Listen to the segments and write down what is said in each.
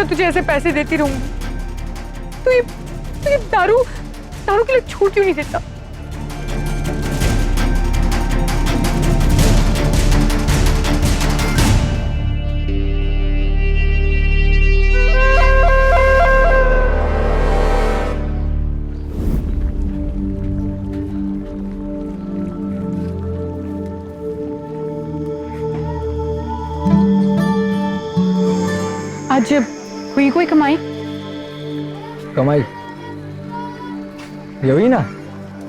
तुझे ऐसे पैसे देती रहूंगी। तू ये दारू के लिए छूट क्यों नहीं देता? आज हुई कोई कमाई? ये हुई ना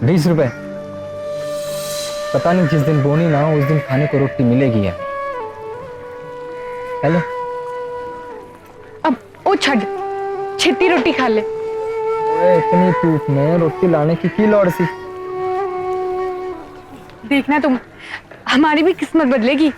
20 रुपए। पता नहीं जिस दिन बोनी ना उस दिन खाने को रोटी मिलेगी है। हेलो अब ओ छड़ छिट्टी रोटी खा ले। इतनी धूप में रोटी लाने की लोड़ सी? देखना तुम, हमारी भी किस्मत बदलेगी।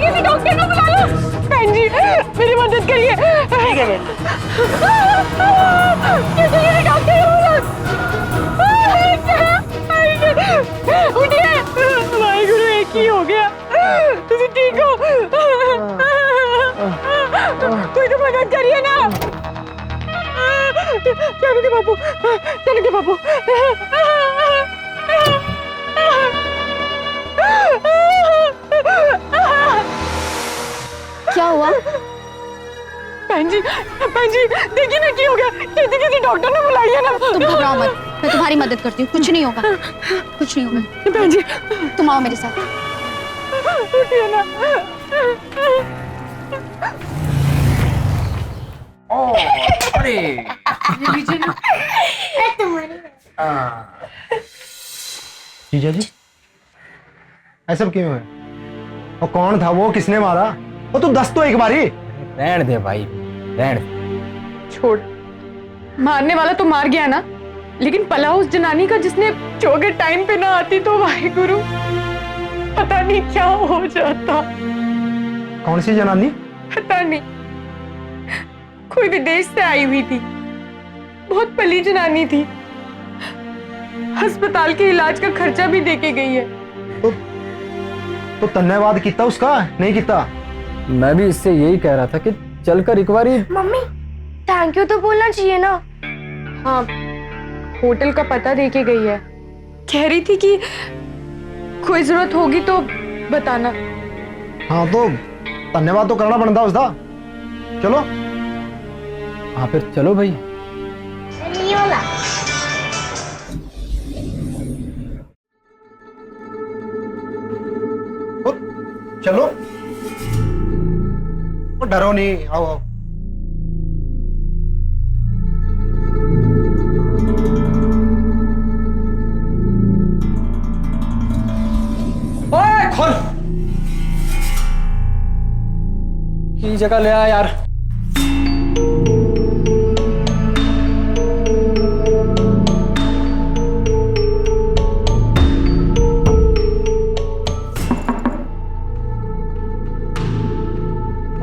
किसी डॉक्टर को बुला लो। बहन जी मेरी मदद करिए। ठीक है किसी डॉक्टर को बुला। उठिए, वाहिगुरु एक ही हो गया। तुम ठीक हो? कोई तो मदद करिए ना। चलो के बापू, चलो के बापू। क्या हुआ? बहन जी देखिए ना क्या हो गया। किसी डॉक्टर ने बुलाइए ना। तुम घबराओ मत, मैं तुम्हारी मदद करती हूँ। कुछ नहीं होगा, कुछ नहीं होगा। बहन जी तुम आओ मेरे साथ। उठिए ना। अरे जीजा जी ऐसा क्यों है? और कौन था वो? किसने मारा? वो तू दस तो एक बारी। रहने दे भाई, रहने दे। छोड़, मारने वाला तो मार गया ना, लेकिन पला उस जनानी का जिसने चोगे टाइम पे ना आती तो वाहिगुरु पता नहीं क्या हो जाता। कौन सी जनानी? पता नहीं, कोई विदेश से आई हुई थी, बहुत पली जनानी थी। अस्पताल के इलाज का खर्चा भी देके गई है। तो धन्यवाद किया उसका? नहीं किया? मैं भी इससे यही कह रहा था कि चलकर एक बारी। मम्मी थैंक यू तो बोलना चाहिए ना। हाँ, होटल का पता देके गई है। कह रही थी कि कोई जरूरत होगी तो बताना। हाँ तो धन्यवाद तो करना बनता उसका। चलो हाँ फिर चलो भाई। चलो, डरो नहीं, आओ आओ। ओए खोल की जगह ले आ यार।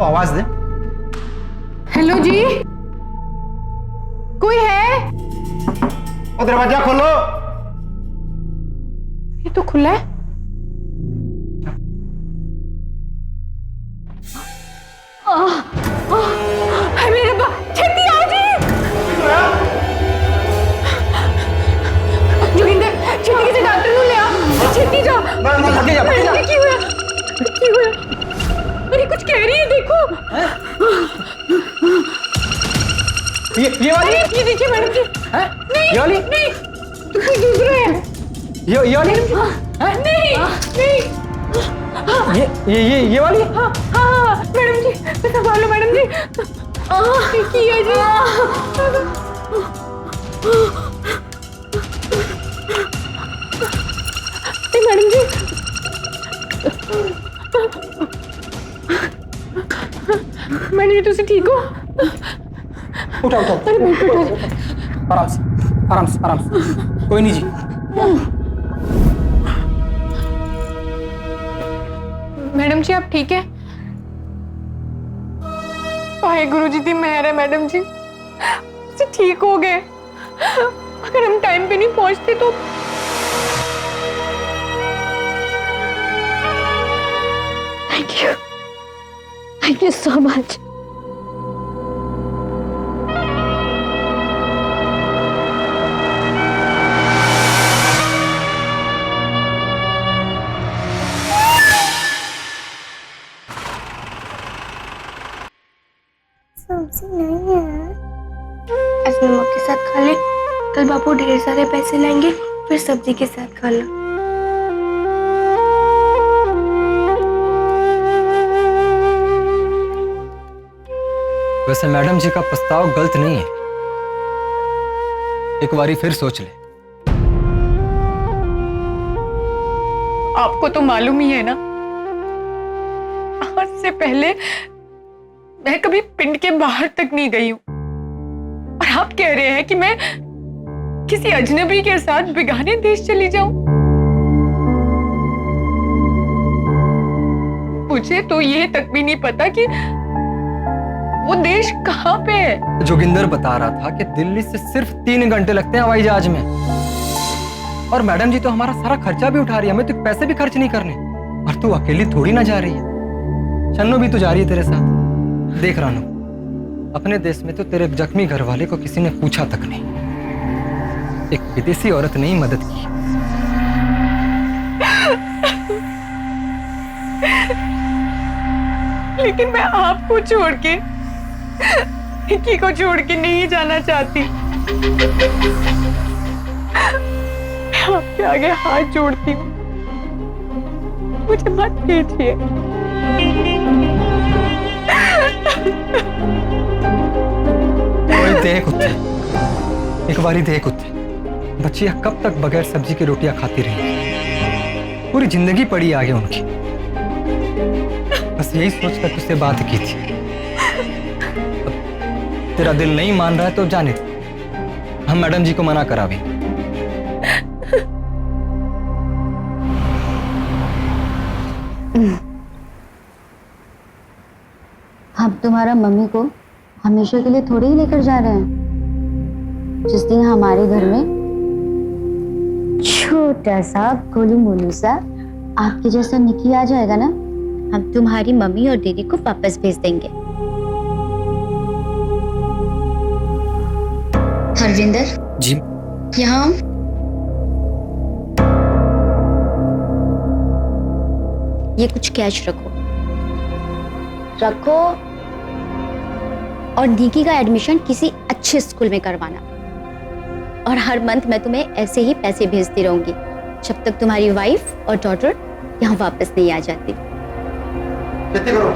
आवाज दे। हेलो जी, कोई है? ओ दरवाजा खोलो। ये तो खुला है। मेरे रब्बा, छेती आओ जी। जोगिंदर, छेती किसी डॉक्टर को ले आ। छेती जा। की हुआ? अरे कुछ कह रही है, देखो। ये वाली? ये देखिए मैडम जी। नहीं ये वाली? नहीं, तो कोई दूसरा है। ये वाली? नहीं ये वाली? हाँ मैडम जी, संभालो मैडम जी। किया जी। मैडम जी, मैडम जी तुसी ठीक हो? उठा। अरे बिल्कुल आराम से। कोई नहीं जी। मैडम जी आप ठीक है? वाहेगुरु जी दी मेहर है मैडम जी, से ठीक हो गए। अगर हम टाइम पे नहीं पहुंचते तो थैंक यू सो मच। सब्जी नहीं है। आज नमक के साथ खा ले, कल बापू ढेर सारे पैसे लाएंगे, फिर सब्जी के साथ खा लो। वैसे मैडम जी का प्रस्ताव गलत नहीं है, एक बारी फिर सोच ले। आपको तो मालूम ही है ना, आज से पहले मैं कभी पिंड के बाहर तक नहीं गई हूं, और आप कह रहे हैं कि मैं किसी अजनबी के साथ बेगाने देश चली जाऊं। मुझे तो ये तक भी नहीं पता कि वो देश कहाँ पे है। जोगिंदर बता रहा था कि दिल्ली से सिर्फ 3 घंटे लगते हैं हवाई जहाज में, और मैडम जी तो हमारा सारा खर्चा भी उठा रही है, हमें तो पैसे भी खर्च नहीं करने। और तू अकेली थोड़ी ना जा रही है, छन्नू भी तो जा रही है तेरे साथ। देख रानू, अपने देश में तो तेरे जख्मी घर वाले को किसी ने पूछा तक नहीं, एक विदेशी औरत ने ही मदद की। लेकिन मैं आपको छोड़ के, निक्की को छोड़ के नहीं जाना चाहती। मैं आपके आगे हाथ जोड़ती हूँ, मुझे मत कीजिए। कोई देख उत्ते, एक बारी देख उत्ते, बच्चियां कब तक बगैर सब्जी की रोटियां खाती रही, पूरी जिंदगी पड़ी आगे उनकी। बस यही सोचकर तुझसे बात की थी। अब तेरा दिल नहीं मान रहा है तो जाने दे, हम मैडम जी को मना करावे। हम तुम्हारा मम्मी को हमेशा के लिए थोड़ी ही लेकर जा रहे हैं। जिस दिन हमारे घर में छोटा सा गोलू मोलू सा आपके जैसा निकी आ जाएगा ना, हम तुम्हारी मम्मी और दीदी को वापस भेज देंगे। हरविंदर जी यहाँ ये कुछ कैश रखो रखो, और निकी का एडमिशन किसी अच्छे स्कूल में करवाना, और हर मंथ मैं तुम्हें ऐसे ही पैसे भेजती रहूंगी जब तक तुम्हारी वाइफ और डॉटर यहाँ वापस नहीं आ जाती। कितने करो,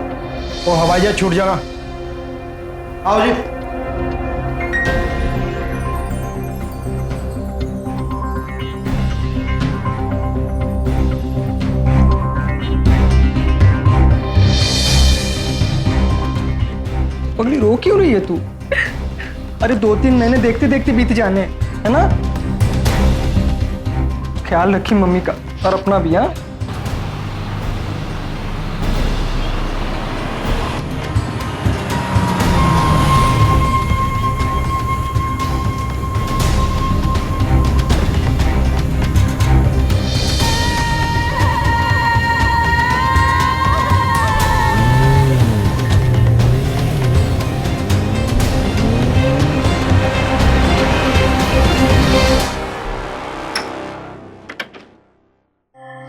वो हवाई जहाज छूट जाएगा। आओ जी। पगली रो क्यों रही है तू? अरे 2-3 महीने देखते देखते बीत जाने, है ना? ख्याल रखी मम्मी का और अपना भी। हाँ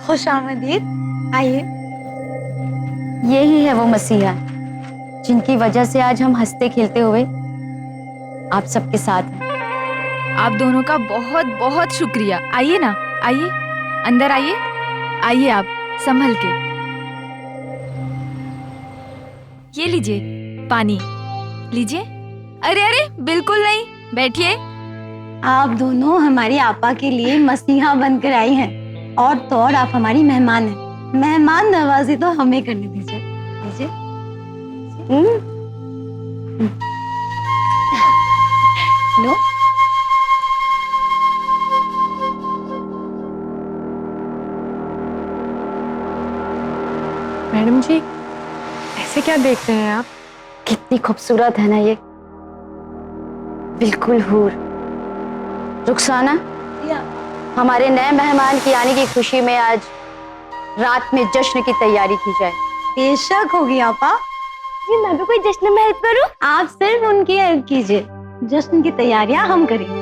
खुशामदीद, आइए। यही है वो मसीहा जिनकी वजह से आज हम हंसते खेलते हुए आप सबके साथ हैं। आप दोनों का बहुत बहुत शुक्रिया। आइए ना, आइए अंदर आइए, आइए आप संभल के। ये लीजिए पानी लीजिए। अरे अरे बिल्कुल नहीं, बैठिए। आप दोनों हमारी आपा के लिए मसीहा बनकर आई हैं, और तो और आप हमारी मेहमान हैं। मेहमान नवाजी तो हमें करने दीजिए। लीजिए। लो। मैडम जी, ऐसे क्या देख रहे हैं आप? कितनी खूबसूरत है ना ये, बिल्कुल हूर। रुखसाना, हमारे नए मेहमान की आने की खुशी में आज रात में जश्न की तैयारी की जाए। बेशक होगी आपा। जी मैं भी कोई जश्न में हेल्प करूं? आप सिर्फ उनकी हेल्प कीजिए, जश्न की तैयारियां हम करेंगे।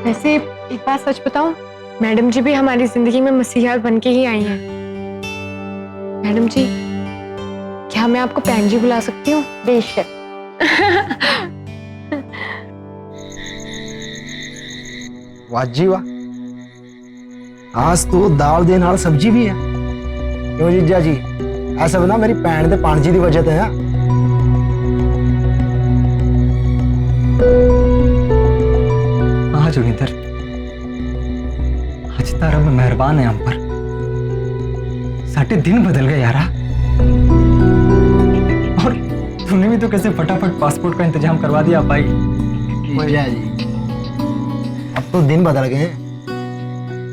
वैसे एक बात सच बताऊं, मैडम जी भी हमारी जिंदगी में मसीहा बन के ही आई हैं। मैडम जी, क्या मैं आपको पैन जी बुला सकती हूँ? बेशक। वाह जी वाह, आज तो दाल दे नाल सब्जी भी है। क्यों जीजा जी, ऐसा बना मेरी भैन ते पांजी दी वजह ते है। हाँ जोगिंदर, आज तारा में मेहरबान है हम पर। साढ़े दिन बदल गए यारा। और तूने भी तो कैसे फटाफट पासपोर्ट का इंतजाम करवा दिया भाई। भैया जी, अब तो दिन बदल गए हैं।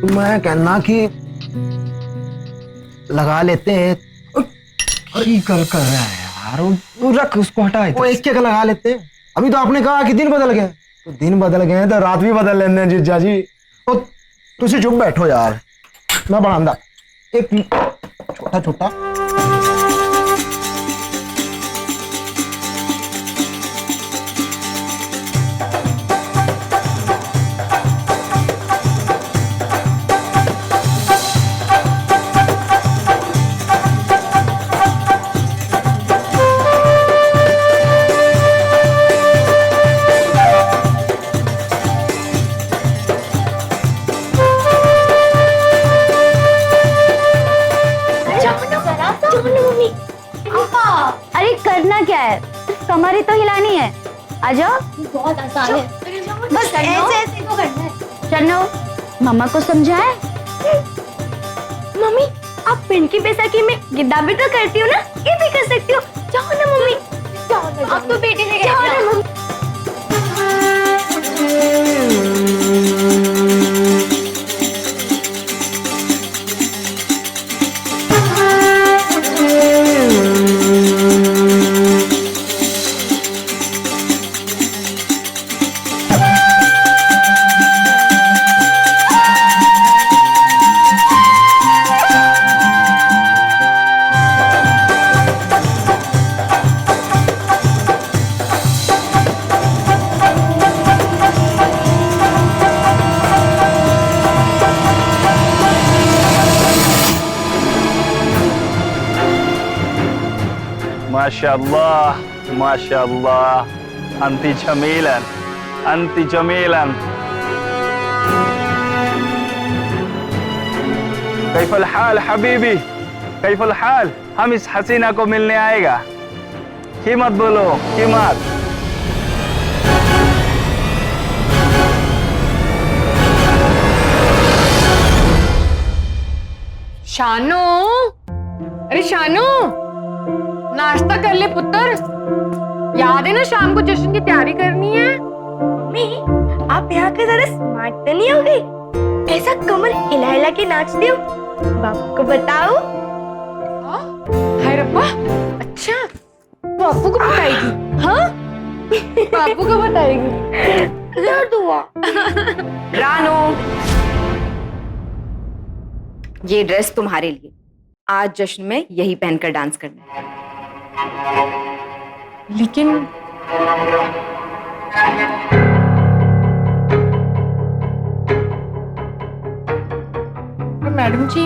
तो मैं कहना कि लगा लेते हैं। की गल कर रहा है यार, वो रख, उसको हटा वो एक एक लगा लेते हैं। अभी तो आपने कहा कि दिन बदल गए, तो दिन बदल गए तो रात भी बदल लेने जीजा जी। तो तुसी चुप बैठो यार, मैं बनांदा एक छोटा छोटा। अरे करना क्या है, कमर ही तो हिलानी है। आ जाओ। बहुत आसान है, बस ऐसे ऐसे को करना है। चलो, मम्मा को समझाए। मम्मी आप पिंड की बैसाखी में गिद्दा भी तो करती हो ना, ये भी कर सकती हो। जाओ ना मम्मी, जाओ ना, आप तो बेटे से जाओ ना मम्मी। माशाअल्लाह माशाअल्लाह, अंती जमीलन अंती जमीलन। कैफल हाल हबीबी, कैफल हाल। हम इस हसीना को मिलने आएगा। कीमत बोलो, कीमत। शानू, अरे शानू, नाश्ता कर ले पुत्र। याद है ना शाम को जश्न की तैयारी करनी है। मम्मी आप यहाँ के जरा स्मार्ट तो नहीं हो गई? ऐसा कमर हिला हिला के नाचती हो, बापू को बताओ। हाय रब्बा, अच्छा बापू को बताएगी? हाँ, बापू को बताएगी। दर्द हुआ। रानो, ये ड्रेस तुम्हारे लिए। आज जश्न में यही पहनकर डांस करना है। लेकिन मैडम जी,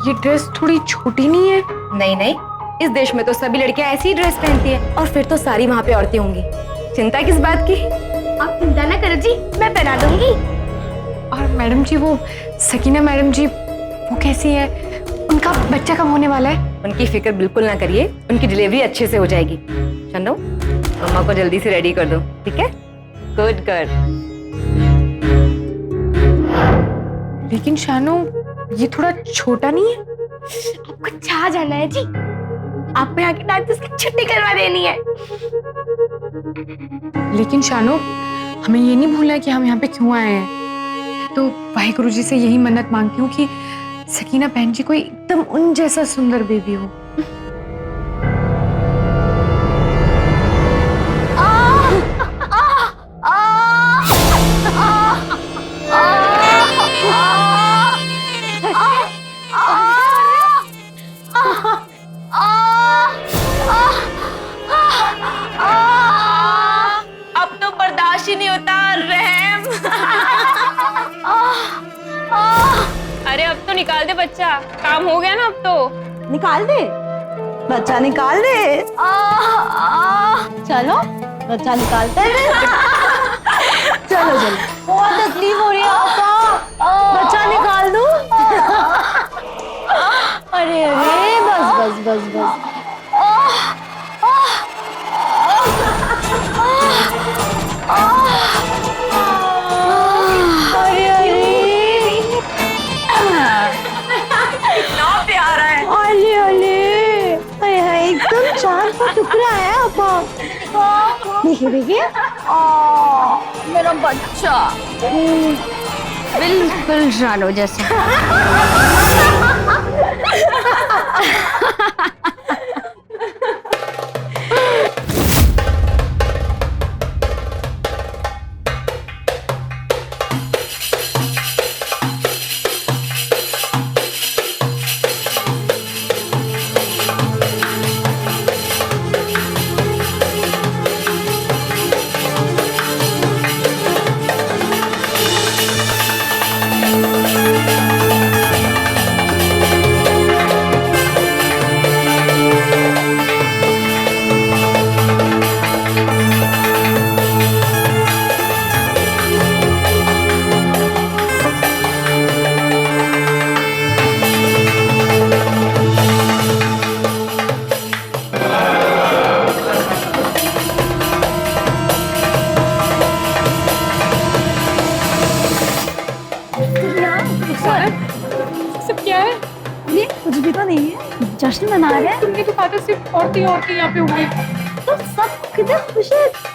ये ड्रेस थोड़ी छोटी नहीं है? नहीं नहीं, इस देश में तो सभी लड़कियां ऐसी ही ड्रेस पहनती है, और फिर तो सारी वहां पे औरतें होंगी। चिंता किस बात की? आप चिंता ना करो जी, मैं पहना दूंगी। और मैडम जी, वो सकीना मैडम जी, वो कैसी है? उनका बच्चा कब होने वाला है? उनकी फिक्र बिल्कुल ना करिए, उनकी डिलीवरी अच्छे से हो जाएगी। चलो, मम्मा को जल्दी से रेडी कर दो, ठीक है? Good girl. लेकिन शानू, ये थोड़ा छोटा नहीं है? आपको छा जाना है जी, आप यहाँ के डांस की छुट्टी करवा देनी है। लेकिन शानू, हमें ये नहीं भूलना है कि हम यहाँ पे क्यों आए हैं। तो वाहिगुरु जी से यही मन्नत मांगती हूँ कि सकीना बहन जी कोई एकदम उन जैसा सुंदर बेबी हो। अब तो बर्दाश्त ही नहीं होता रहम। अरे अब तो निकाल दे बच्चा, काम हो गया ना अब तो। निकाल दे बच्चा, निकाल दे। चलो बच्चा निकालते हैं। चलो चलो, बहुत तकलीफ हो रही है आपको, बच्चा निकाल दूं? अरे अरे बस बस बस बस। अरे अरे कितना प्यारा है। अरे अरे अरे एकदम चांद का टुकड़ा है आपा। देखिए देखिए, मेरा बच्चा बिल्कुल जानो जैसा। सब क्या है? ये कुछ भी तो नहीं है, जश्न मना रहे हैं। तुमने तो कहा था सिर्फ औरतें यहाँ पे हुई। तो सब कितने खुश है।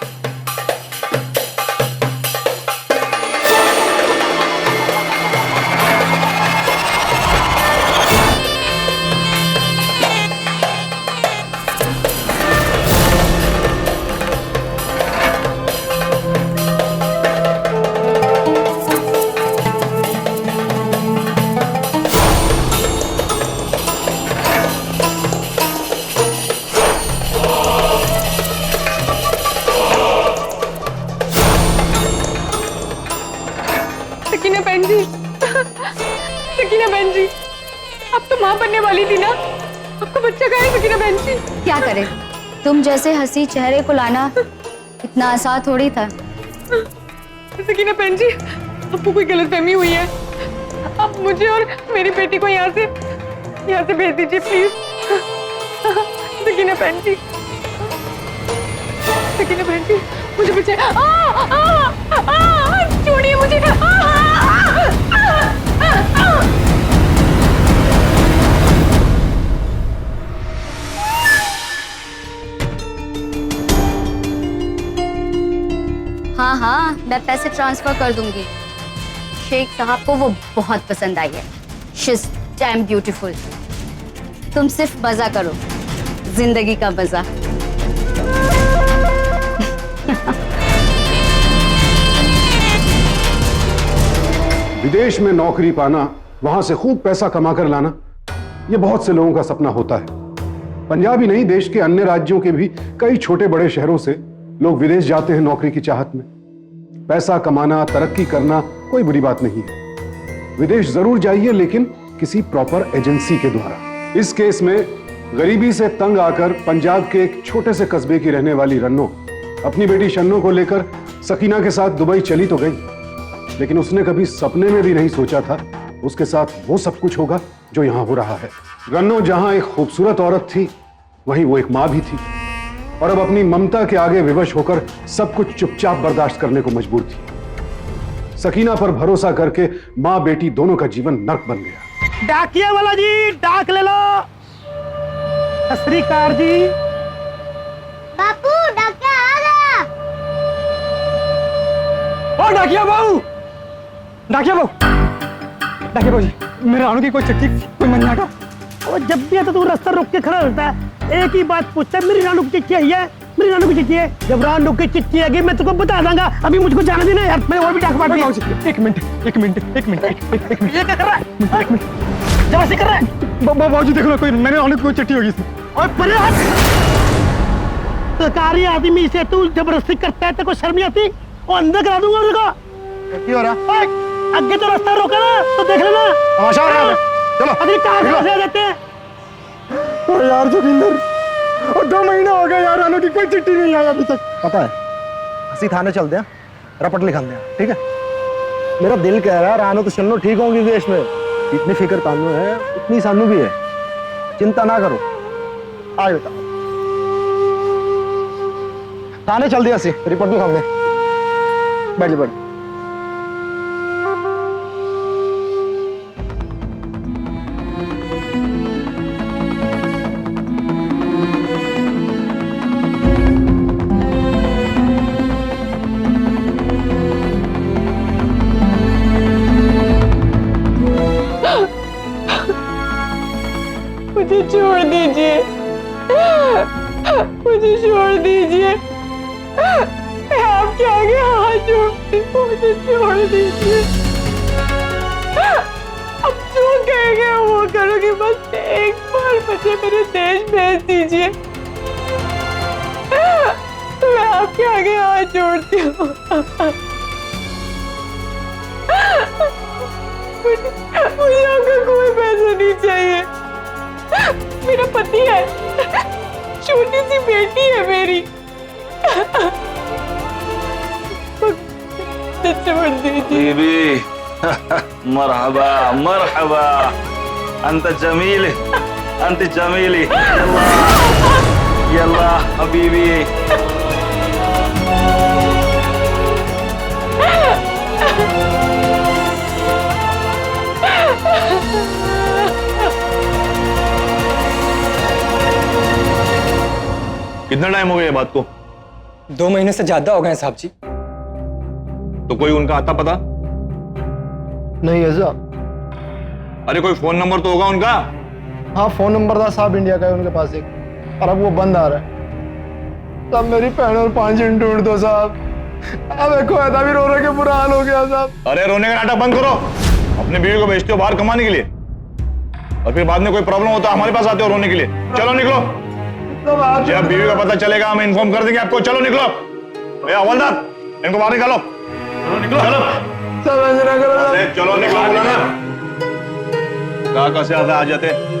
सकीना बहन जी, सकीना बहन जी, आप तो माँ बनने वाली थी ना, आपका बच्चा कहाँ है सकीना बहन जी? क्या करे, तुम जैसे हंसी चेहरे को लाना इतना आसान थोड़ी था। सकीना बहन जी, आपको कोई गलतफहमी हुई है। आप मुझे और मेरी बेटी को यहाँ से भेज दीजिए प्लीज। सकीना बहन जी, सकीना बहन जी, मुझे बचाइए। छोड़िए मुझे। हाँ हाँ, मैं पैसे ट्रांसफर कर दूंगी। शेख साहब को वो बहुत पसंद आई है। She is damn beautiful. तुम सिर्फ मजा करो, जिंदगी का मजा। विदेश में नौकरी पाना, वहां से खूब पैसा कमा कर लाना, यह बहुत से लोगों का सपना होता है। पंजाब ही नहीं, देश के अन्य राज्यों के भी कई छोटे बड़े शहरों से लोग विदेश जाते हैं नौकरी की चाहत में। पैसा कमाना, तरक्की करना कोई बुरी बात नहीं है। विदेश जरूर जाइए, लेकिन किसी प्रॉपर एजेंसी के द्वारा। इस केस में गरीबी से तंग आकर पंजाब के एक छोटे से कस्बे की रहने वाली रन्नो अपनी बेटी शन्नो को लेकर सकीना के साथ दुबई चली तो गई, लेकिन उसने कभी सपने में भी नहीं सोचा था उसके साथ वो सब कुछ होगा जो यहां हो रहा है। रन्नो जहां एक खूबसूरत औरत थी, वहीं वो एक मां भी थी, और अब अपनी ममता के आगे विवश होकर सब कुछ चुपचाप बर्दाश्त करने को मजबूर थी। सकीना पर भरोसा करके मां बेटी दोनों का जीवन नर्क बन गया। डाकिया वाला जी, डाक ले लो। सत श्री अकाल जी। बापू डाकिया आ गया। ओ डाकिया बहू, डाकिया बहू, देखिए भाजी, मेरे रानू की कोई चिट्ठी, कोई मनिया का। और जब भी आता तू रास्ता रोक के खड़ा होता है, एक ही बात पूछता है, मेरी रानू की चिट्ठी आई है, मेरी रानू की चिट्ठी है। जब रानू की चिट्ठी आएगी मैं तुमको बता दूंगा। अभी मुझको जाने देना यार, मैं और भी डाक बांट दिया। एक मिनट। ये क्या कर रहा है? एक मिनट, जबरदस्ती कर रहा है। बाबूजी देखो ना, कोई मेरे रानू की कोई चिट्ठी होगी इसमें। और परे हट। सरकारी आदमी से तू जबरदस्ती करता है, तेरे को शर्म नहीं आती? और अंदर करा दूंगा उनको। क्या हो रहा है? आगे तो रास्ता रोका ना, तो देख लेना। तमाशा हो रहा है। चलो अभी कहाँ से आ जाते हैं? और यार जोगिंदर, और 2 महीने हो गए यार, रानू की कोई चिट्ठी नहीं आई अभी तक। पता है, हंसी थाने चलते हैं, रपट लिखा दे, ठीक है? मेरा दिल कह रहा है रानू तो सुनो ठीक होंगी देश में। इतनी फिक्र तानू है, इतनी सानू भी है, चिंता ना करो। आज बता, थाने चल दिया, सी रिपोर्ट लिखा दे। बैठ। मुझे छोड़ दीजिए, मुझे छोड़ दीजिए, मैं आपके आगे हाथ जोड़ती हूँ, मुझे छोड़ दीजिए। अब जो कहेंगे वो करूँगी, बस एक बार मुझे मेरे देश भेज दीजिए, मैं आपके आगे हाथ जोड़ती हूँ। मुझे आपका कोई पैसा नहीं चाहिए, मेरा पति है, छोटी सी बेटी है मेरी, छोड़ दीजिए। बीबी मरहबा मरहबा, अंत जमील, अंत जमीली। Yalla Yalla Habibi. कितना टाइम हो गया ये बात को? 2 महीने से ज्यादा हो गए साहब जी। तो कोई उनका आता पता? नहीं है साहब। अरे कोई फोन नंबर तो होगा उनका? हाँ, फोन नंबर था साहब, इंडिया का है उनके पास एक, और अब वो बंद आ रहा है। तब मेरी पहन और 5 दिन ढूंढ दो साहब। अब देखो ऐसा भी रो के बुरा हाल हो गया साहब। अरे रोने का नाटक बंद करो, अपने बीवी को भेजते हो बाहर कमाने के लिए, और फिर बाद में कोई प्रॉब्लम होता है हमारे पास आते हो रोने के लिए। चलो निकलो, जब बीवी का पता चलेगा हम इन्फॉर्म कर देंगे आपको। चलो निकलो भैया, हवलदार इनको बाहर निकालो। चलो निकलो, चलो निकलो, बोला ना कहाँ से आता आ जाते।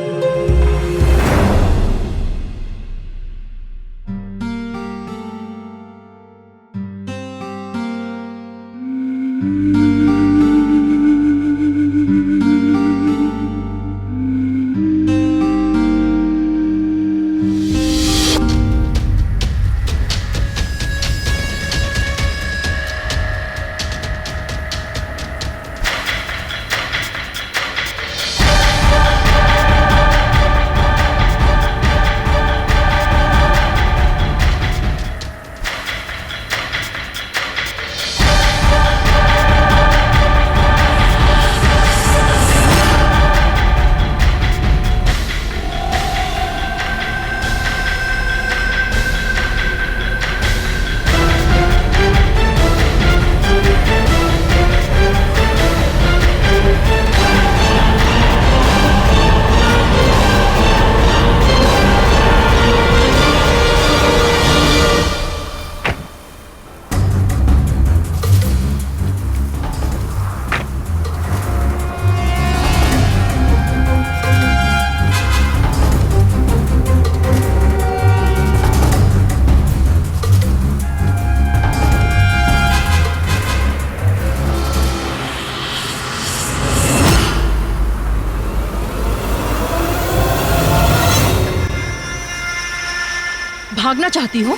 भागना चाहती हो?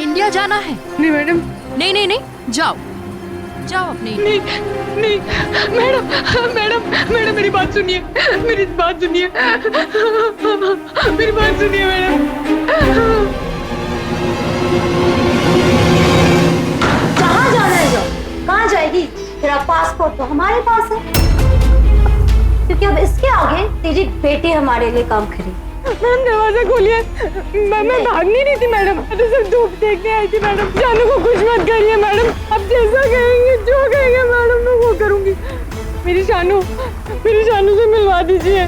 इंडिया जाना है? नहीं मैडम, नहीं नहीं नहीं, जाओ जाओ अपने। नहीं नहीं मैडम, मैडम मैडम मेरी बात सुनिए, मेरी बात सुनिए, मेरी बात सुनिए मैडम। कहाँ जाना है? जाओ। कहाँ जाएगी? तेरा पासपोर्ट तो हमारे पास है। क्योंकि अब इसके आगे तेरी बेटी हमारे लिए काम करेगी। मैडम दरवाजा खोलिए। मैं भाग नहीं रही थी मैडम, मैं तो सिर्फ धूप देखने आई थी मैडम। जानू को कुछ मत करिए मैडम, आप जैसा कहेंगे जो कहेंगे मैडम मैं वो करूंगी। मेरी शानू से मिलवा दीजिए।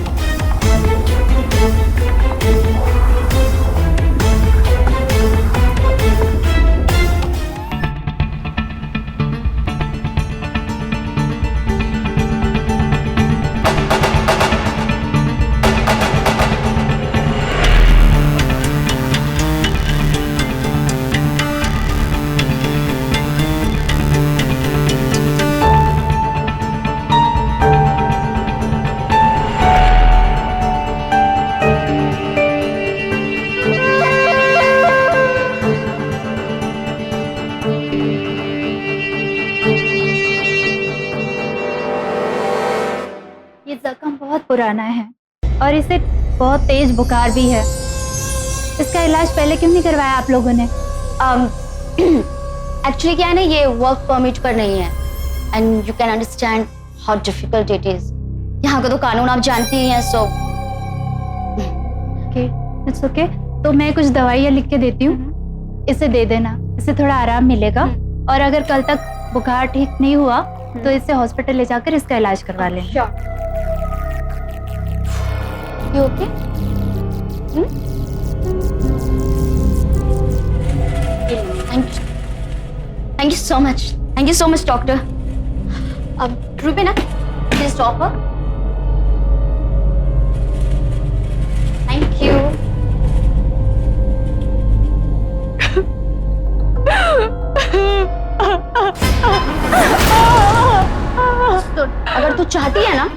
ये जख्म बहुत पुराना है और इसे बहुत तेज बुखार भी है। इसका इलाज पहले क्यों नहीं करवाया आप लोगों ने? एक्चुअली क्या है ना, ये वर्क परमिट पर नहीं है and you can understand how difficult it is. यहाँ का तो कानून आप जानती ही हैं। So it's okay. तो मैं कुछ दवाइयाँ लिख के देती हूँ, इसे दे देना, इससे थोड़ा आराम मिलेगा। और अगर कल तक बुखार ठीक नहीं हुआ तो इसे हॉस्पिटल ले जाकर इसका इलाज करवा लेंगे। You okay? Thank you so much doctor. अब Rubina please stop. Thank you. अगर तू चाहती है ना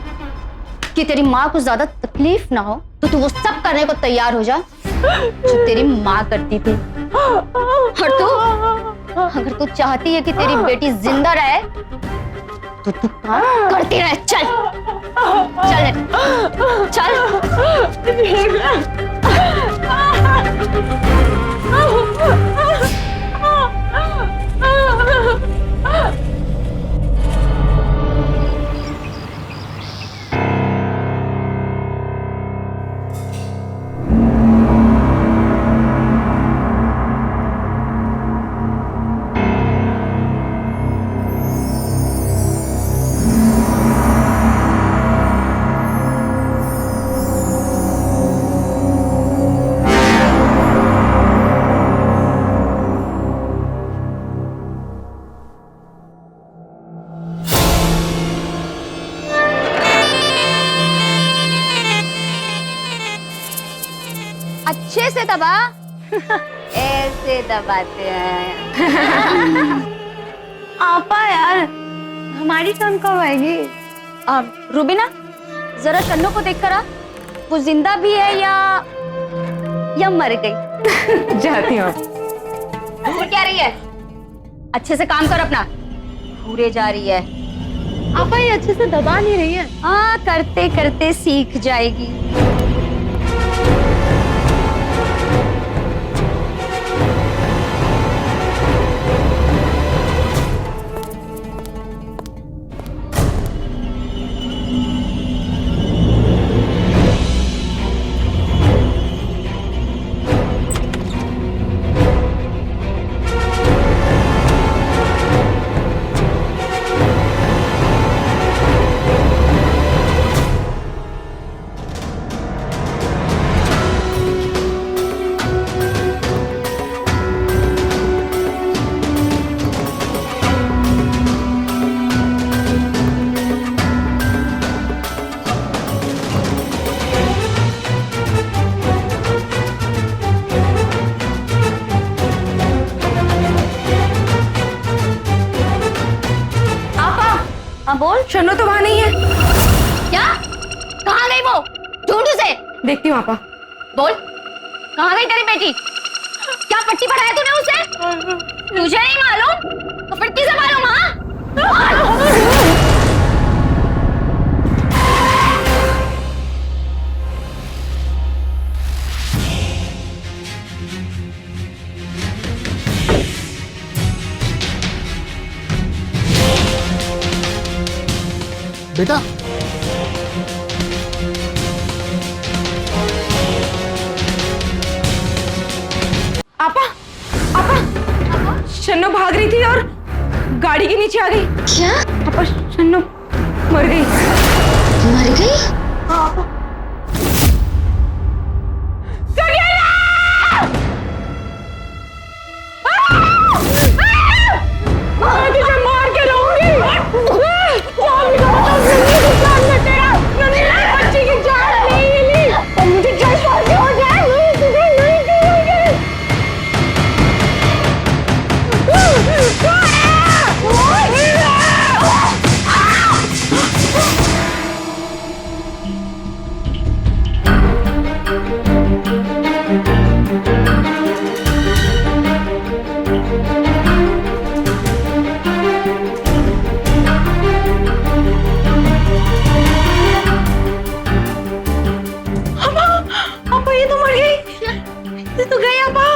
कि तेरी माँ को ज्यादा तकलीफ ना हो तो तू वो सब करने को तैयार हो जा जो तेरी माँ करती थी। और तू अगर तू चाहती है कि तेरी बेटी जिंदा रहे तो तू काम करती रहे। चल चल अच्छे से दबा। ऐसे दबाते हैं। आपा यार, हमारी टर्न कब आएगी? रुबीना जरा शन्नू को देख कर आ, वो जिंदा भी है या मर गई। जाती हूँ। वो क्या रही है? अच्छे से काम कर अपना। पूरे जा रही है। आपा ये अच्छे से दबा नहीं रही है। हाँ, करते करते सीख जाएगी। हाँ बोल। शन्नू तो वहां नहीं है। क्या? कहाँ गई वो? ढूंढू से। देखती हूँ आपा। बोल, कहाँ गई तेरी बेटी? क्या पट्टी पढ़ाया तूने उसे? तुझे नहीं मालूम तो फिर किसे मालूम? हाँ बेटा गाड़ी के नीचे आ गई। क्या? पापा शन्नू मर गई। मर गई? मार के रहूंगी। बच्ची की जान नहीं ली, मुझे ट्रांसफर हो जाए। पापा ये तो मर गई। ये तो गई पापा।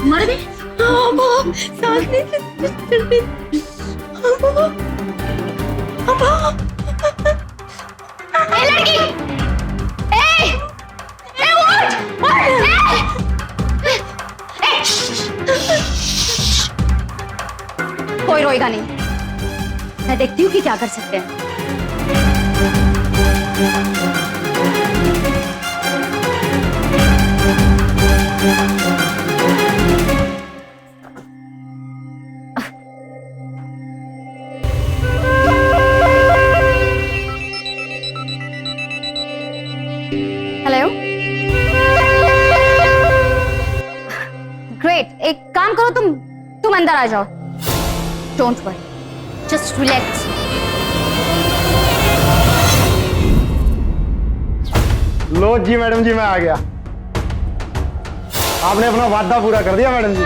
मर गई? हाँ पापा, सांस नहीं चलती। पापा पापा। ए लड़की! ए! ए उठ! कोई रोएगा नहीं। मैं देखती हूँ कि क्या कर सकते हैं। हेलो। ग्रेट, एक काम करो, तुम अंदर आ जाओ। Don't worry, just relax. लो जी मैडम जी, मैं आ गया। आपने अपना वादा पूरा कर दिया मैडम जी।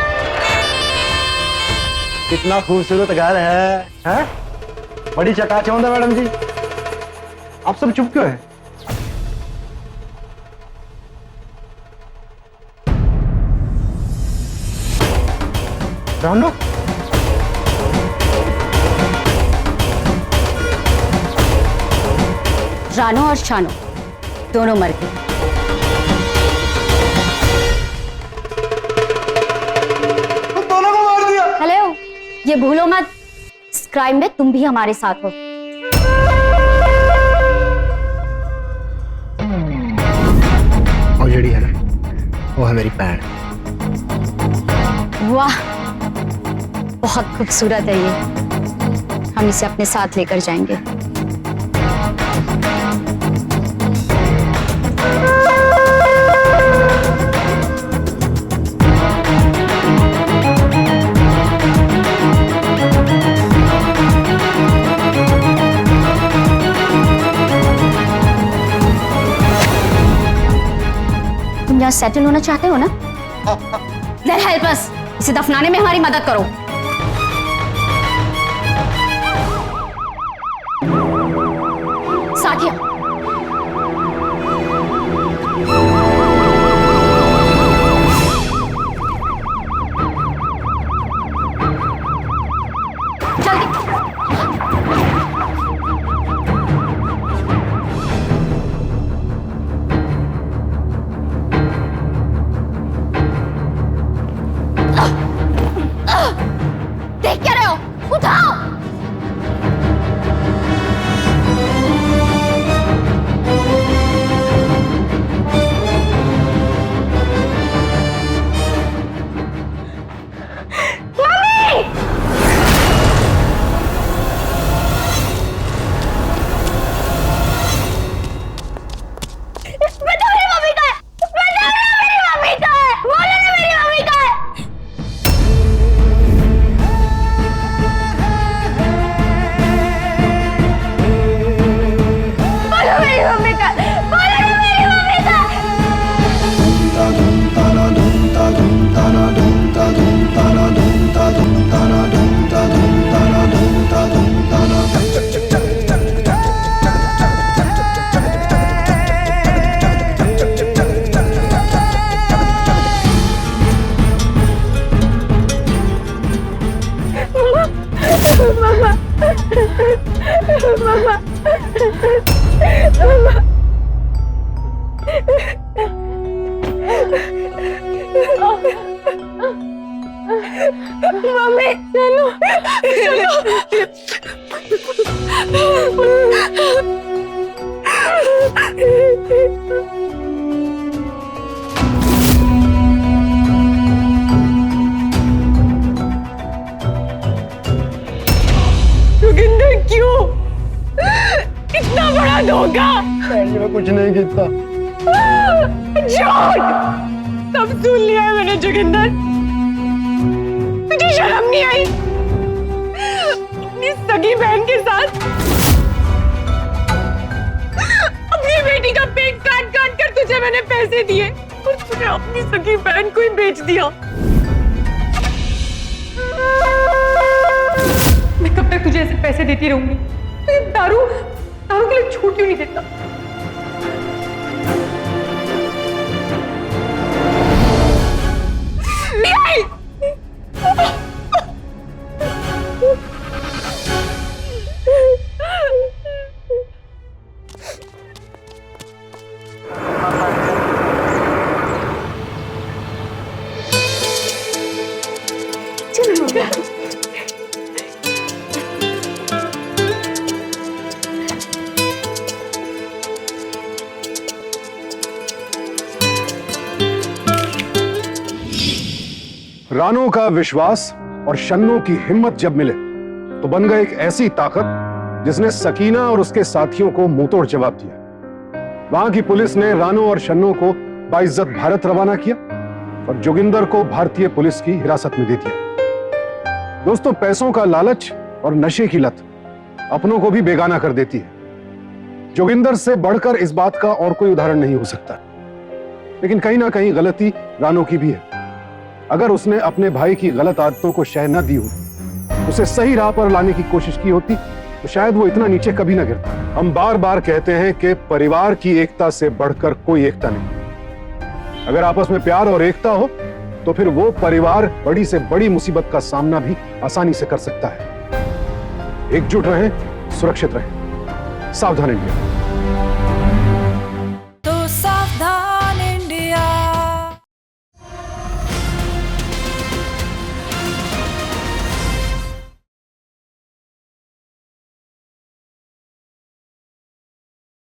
कितना खूबसूरत घर है, हैं? बड़ी चकाचौंध है मैडम जी। आप सब चुप क्यों है? रानू, रानो और शानो दोनों मर गए। दोनों को मार दिया। हेलो, ये भूलो मत, इस क्राइम में तुम भी हमारे साथ हो। और जेडी है ना, वो है मेरी पैर। वाह, बहुत खूबसूरत है ये। हम इसे अपने साथ लेकर जाएंगे। तुम यहाँ सेटल होना चाहते हो ना? Then help us. इसे दफनाने में हमारी मदद करो। साथिया, देख क्या रहे हो? उठाओ। हमें चलो जोगिंदर क्यों? इतना बड़ा धोखा। मैं कुछ नहीं किया। झूठ। सब सुन लिया है मैंने जोगिंदर। तुझे शर्म नहीं आई? अपनी सगी बहन के साथ अपनी बेटी का पेट काट काट कर तुझे मैंने पैसे दिए और तूने अपनी सगी बहन को ही बेच दिया। मैं कब तक तुझे ऐसे पैसे देती रहूंगी? तुझे दारू के लिए छूट क्यों नहीं देता? रानो का विश्वास और शन्नो की हिम्मत जब मिले तो बन गए एक ऐसी ताकत जिसने सकीना और उसके साथियों को मुंहतोड़ जवाब दिया। वहां की पुलिस ने रानो और शन्नो को बाइज्जत भारत रवाना किया और जोगिंदर को भारतीय पुलिस की हिरासत में दे दिया। दोस्तों, पैसों का लालच और नशे की लत अपनों को भी बेगाना कर देती है। जोगिंदर से बढ़कर इस बात का और कोई उदाहरण नहीं हो सकता। लेकिन कहीं ना कहीं गलती रानो की भी है। अगर उसने अपने भाई की गलत आदतों को शह न दी होती, उसे सही राह पर लाने की कोशिश की होती, तो शायद वो इतना नीचे कभी ना गिरता। हम बार बार कहते हैं कि परिवार की एकता से बढ़कर कोई एकता नहीं। अगर आपस में प्यार और एकता हो तो फिर वो परिवार बड़ी से बड़ी मुसीबत का सामना भी आसानी से कर सकता है। एकजुट रहें, सुरक्षित रहें। सावधान इंडिया।